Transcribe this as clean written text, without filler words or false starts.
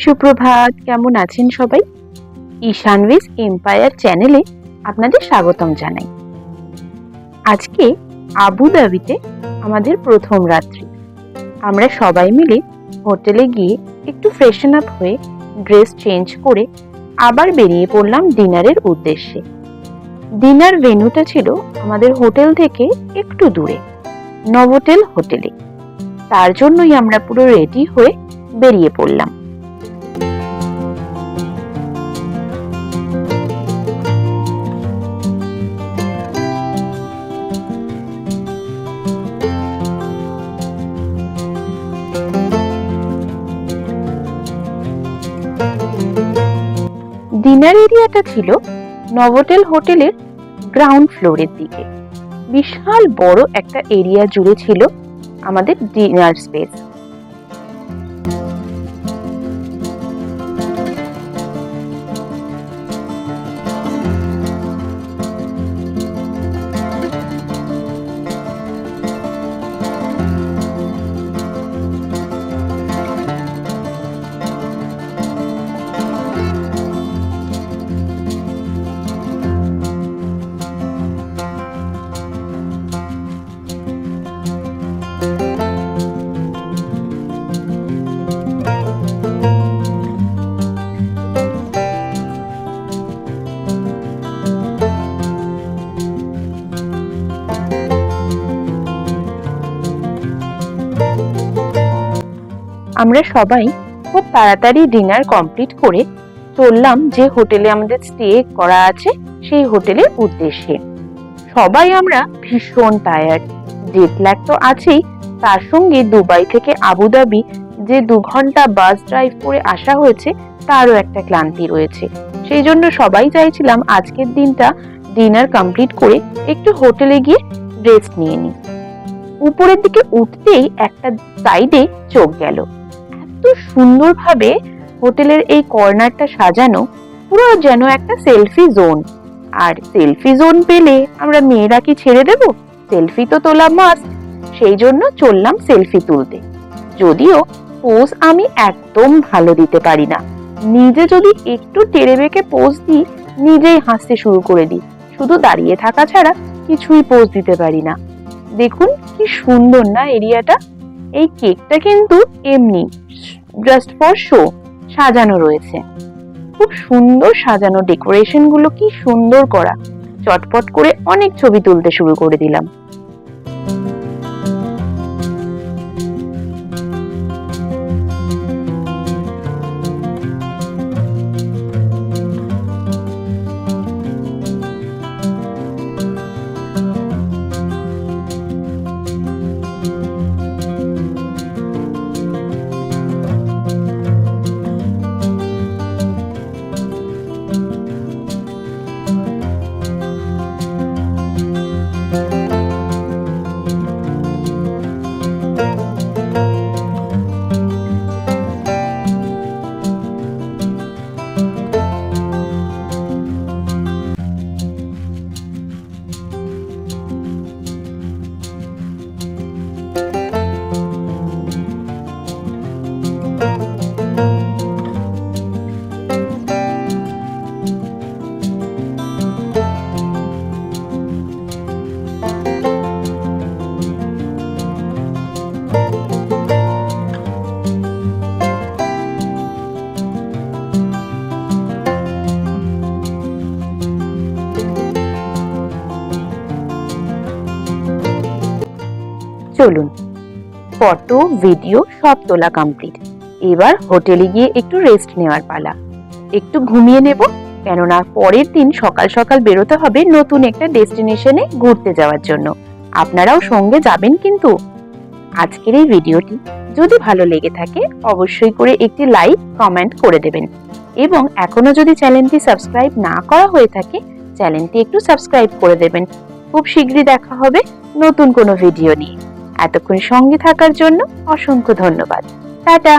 সুপ্রভাত, কেমন আছেন সবাই? ঈশানভিজ এম্পায়ার চ্যানেলে আপনাদের স্বাগতম জানাই। আজকে আবুধাবিতে আমাদের প্রথম রাত্রি। আমরা সবাই মিলে হোটেলে গিয়ে একটু ফ্রেশন আপ হয়ে ড্রেস চেঞ্জ করে আবার বেরিয়ে পড়লাম ডিনারের উদ্দেশ্যে। ডিনার ভেন্যুটা ছিল আমাদের হোটেল থেকে একটু দূরে, নভোটেল হোটেলে। তার জন্যই আমরা পুরো রেডি হয়ে বেরিয়ে পড়লাম। ডিনার এরিয়াটা ছিল নভোটেল হোটেলের গ্রাউন্ড ফ্লোরের দিকে। বিশাল বড় একটা এরিয়া জুড়ে ছিল আমাদের ডিনার স্পেস। আমরা সবাই খুব তাড়াতাড়ি ডিনার কমপ্লিট করে চললাম যে হোটেলে আমাদের স্টে করা আছে সেই হোটেলের উদ্দেশ্যে। সবাই আমরা ভীষণ টায়ার্ড, জেট ল্যাগ তো আছেই, তার সঙ্গে দুবাই থেকে আবুধাবি যে 2 ঘন্টা বাস ড্রাইভ করে আসা হয়েছে তারও একটা ক্লান্তি রয়েছে। সেই জন্য সবাই চাইছিলাম আজকের দিনটা ডিনার কমপ্লিট করে একটু হোটেলে গিয়ে রেস্ট নিয়ে নিই। উপরের দিকে উঠতেই একটা সাইডে চোখ গেল। এত সুন্দরভাবে হোটেলের এই কর্নারটা সাজানো, পুরো যেন একটা সেলফি জোন। আর সেলফি জোন পেলে আমরা মেয়েরা কি ছেড়ে দেব? সেলফি তো তোলা মাস্ট। সেই জন্য চললাম সেলফি তুলতে। যদিও পোজ আমি একদম ভালো দিতে পারি না, নিজে যদি একটু টেরে বেঁকে পোজ দিই নিজেই হাসতে শুরু করে দিই। শুধু দাঁড়িয়ে থাকা ছাড়া কিছুই পোজ দিতে পারি না। দেখুন কি সুন্দর না এরিয়াটা। এই কেকটা কিন্তু এমনি জাস্ট ফর শো সাজানো রয়েছে। খুব সুন্দর সাজানো, ডেকোরেশন গুলো কি সুন্দর করা। চটপট করে অনেক ছবি তুলতে শুরু করে দিলাম। চলুন, ফটো ভিডিও সব তোলা কমপ্লিট। এবার হোটেলে গিয়ে একটু রেস্ট নেওয়ার পালা। একটু ঘুমিয়ে নেব, কেননা পরের দিন সকাল সকাল বেরোতে হবে নতুন একটা ডেস্টিনেশনে ঘুরতে যাওয়ার জন্য। আপনারাও সঙ্গে যাবেন কিন্তু। আজকের এই ভিডিওটি যদি ভালো লেগে থাকে অবশ্যই করে একটি লাইক কমেন্ট করে দেবেন, এবং এখনো যদি চ্যানেলটি সাবস্ক্রাইব না করা হয়ে থাকে চ্যানেলটি একটু সাবস্ক্রাইব করে দেবেন। খুব শীঘ্রই দেখা হবে নতুন কোনো ভিডিও নিয়ে। এতক্ষণ সঙ্গে থাকার জন্য অসংখ্য ধন্যবাদ। টাটা।